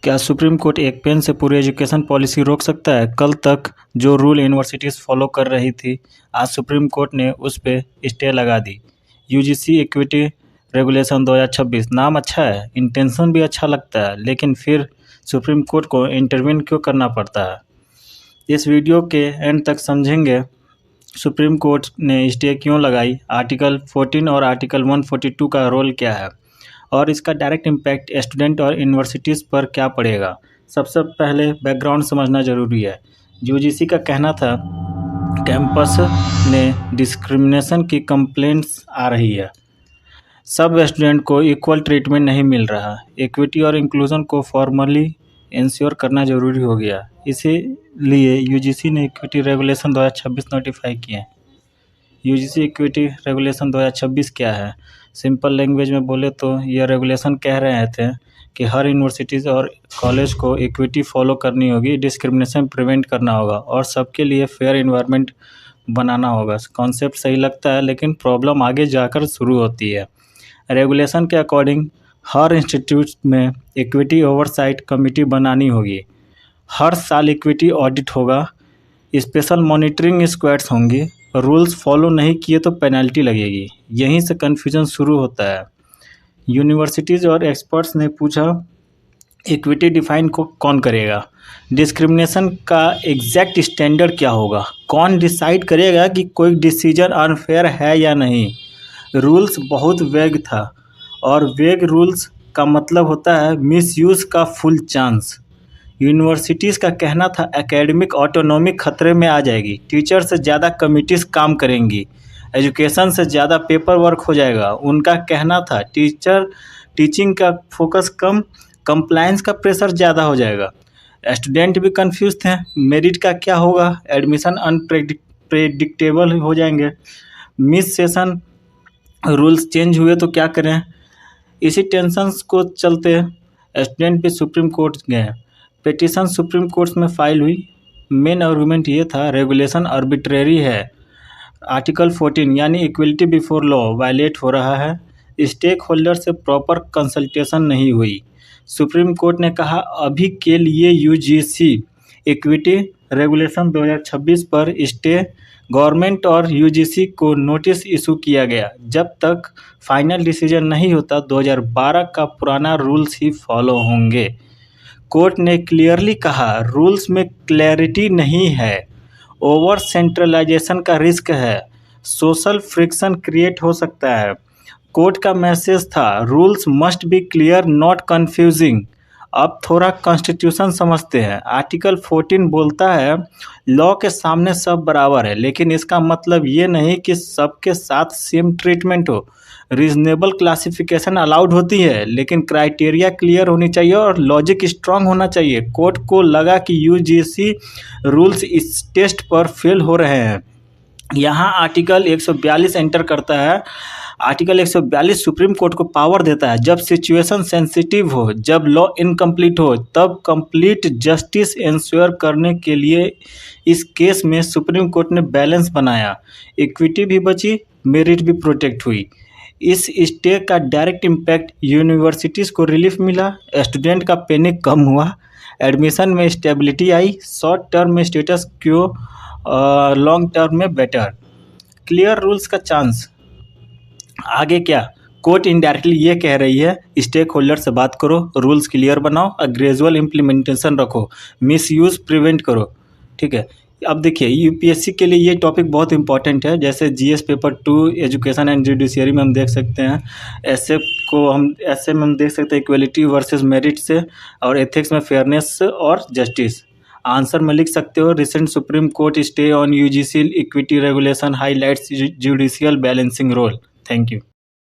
क्या supreme court एक pen से पूरी एजुकेशन पॉलिसी रोक सकता है? कल तक जो रूल यूनिवर्सिटीज़ फॉलो कर रही थी, आज सुप्रीम कोर्ट ने उस पे स्टे लगा दी। यूजीसी इक्विटी रेगुलेशन 2026 नाम अच्छा है, इंटेंशन भी अच्छा लगता है, लेकिन फिर सुप्रीम कोर्ट को इंटरवीन क्यों करना पड़ता है? इस वीडियो के एंड तक समझेंगे सुप्रीम कोर्ट ने स्टे क्यों लगाई, आर्टिकल 14 और आर्टिकल 142 का रोल क्या है और इसका डायरेक्ट इम्पैक्ट स्टूडेंट और यूनिवर्सिटीज़ पर क्या पड़ेगा। सबसे पहले बैकग्राउंड समझना ज़रूरी है। यूजीसी का कहना था कैंपस में डिस्क्रिमिनेशन की कंप्लेंट्स आ रही है, सब स्टूडेंट को इक्वल ट्रीटमेंट नहीं मिल रहा, इक्विटी और इंक्लूजन को फॉर्मली इंश्योर करना ज़रूरी हो गया। इसीलिए यूजीसी ने इक्विटी रेगुलेशन 2026 नोटिफाई किए। यूजीसी इक्विटी रेगुलेशन 2026 क्या है? सिंपल लैंग्वेज में बोले तो यह रेगुलेशन कह रहे थे कि हर यूनिवर्सिटीज़ और कॉलेज को इक्विटी फॉलो करनी होगी, डिस्क्रिमिनेशन प्रिवेंट करना होगा और सबके लिए फेयर इन्वायरमेंट बनाना होगा। कॉन्सेप्ट सही लगता है, लेकिन प्रॉब्लम आगे जाकर शुरू होती है। रेगुलेशन के अकॉर्डिंग हर इंस्टीट्यूट में इक्विटी ओवरसाइट कमेटी बनानी होगी, हर साल इक्विटी ऑडिट होगा, स्पेशल मॉनिटरिंग स्क्वाड्स होंगी, रूल्स फॉलो नहीं किए तो पेनल्टी लगेगी। यहीं से कन्फ्यूजन शुरू होता है। यूनिवर्सिटीज़ और एक्सपर्ट्स ने पूछा इक्विटी डिफाइन को कौन करेगा, डिस्क्रिमिनेशन का एग्जैक्ट स्टैंडर्ड क्या होगा, कौन डिसाइड करेगा कि कोई डिसीजन अनफेयर है या नहीं। रूल्स बहुत वेग था और वेग रूल्स का मतलब होता है मिसयूज़ का फुल चांस। यूनिवर्सिटीज़ का कहना था एकेडमिक ऑटोनॉमी खतरे में आ जाएगी, टीचर से ज़्यादा कमिटीज़ काम करेंगी, एजुकेशन से ज़्यादा पेपर वर्क हो जाएगा। उनका कहना था टीचिंग का फोकस कम, कंप्लायंस का प्रेशर ज़्यादा हो जाएगा। स्टूडेंट भी कंफ्यूज थे, मेरिट का क्या होगा, एडमिशन अनप्रेडिक्टेबल हो जाएंगे, मिस सेशन रूल्स चेंज हुए तो क्या करें। इसी टेंशंस को चलते स्टूडेंट भी सुप्रीम कोर्ट गए। पिटीशन सुप्रीम कोर्ट में फाइल हुई। मेन आर्गूमेंट ये था रेगुलेशन आर्बिट्रेरी है, आर्टिकल 14 यानी इक्वलिटी बिफोर लॉ वायलेट हो रहा है, स्टेक होल्डर से प्रॉपर कंसल्टेशन नहीं हुई। सुप्रीम कोर्ट ने कहा अभी के लिए यूजीसी इक्विटी रेगुलेशन 2026 पर स्टे गवर्नमेंट और यूजीसी को नोटिस इशू किया गया। जब तक फाइनल डिसीजन नहीं होता 2012 का पुराना रूल्स ही फॉलो होंगे। कोर्ट ने क्लियरली कहा रूल्स में क्लैरिटी नहीं है, ओवर सेंट्रलाइजेशन का रिस्क है, सोशल फ्रिक्शन क्रिएट हो सकता है। कोर्ट का मैसेज था rules must be clear not confusing. अब थोड़ा कॉन्स्टिट्यूशन समझते हैं। आर्टिकल 14 बोलता है लॉ के सामने सब बराबर है, लेकिन इसका मतलब ये नहीं कि सबके साथ सेम ट्रीटमेंट हो। रीजनेबल क्लासिफिकेशन अलाउड होती है, लेकिन क्राइटेरिया क्लियर होनी चाहिए और लॉजिक स्ट्रांग होना चाहिए। कोर्ट को लगा कि यूजीसी रूल्स इस टेस्ट पर फेल हो रहे हैं। यहाँ आर्टिकल 142 एंटर करता है। आर्टिकल 142 सुप्रीम कोर्ट को पावर देता है जब सिचुएशन सेंसिटिव हो, जब लॉ इनकम्प्लीट हो, तब कंप्लीट जस्टिस इंश्योर करने के लिए इस केस में सुप्रीम कोर्ट ने बैलेंस बनाया। इक्विटी भी बची, मेरिट भी प्रोटेक्ट हुई। इस स्टे का डायरेक्ट इम्पैक्ट यूनिवर्सिटीज़ को रिलीफ मिला, स्टूडेंट का पैनिक कम हुआ, एडमिशन में स्टेबिलिटी आई, शॉर्ट टर्म में स्टेटस क्यों, लॉन्ग टर्म में बेटर। क्लियर रूल्स का चांस। आगे क्या? कोर्ट इनडायरेक्टली ये कह रही है स्टेक होल्डर से बात करो, रूल्स क्लियर बनाओ और ग्रेजुअल इम्प्लीमेंटेशन रखो, मिसयूज़ प्रिवेंट करो। ठीक है। अब देखिए यूपीएससी के लिए ये टॉपिक बहुत इंपॉर्टेंट है। जैसे GS paper 2 education and judiciary में हम देख सकते हैं, ऐसे में हम देख सकते हैं इक्वलिटी वर्सेस मेरिट से, और एथिक्स में फेयरनेस और जस्टिस। आंसर में लिख सकते हो recent Supreme Court stay on UGC equity regulation highlights judicial balancing role. Thank you.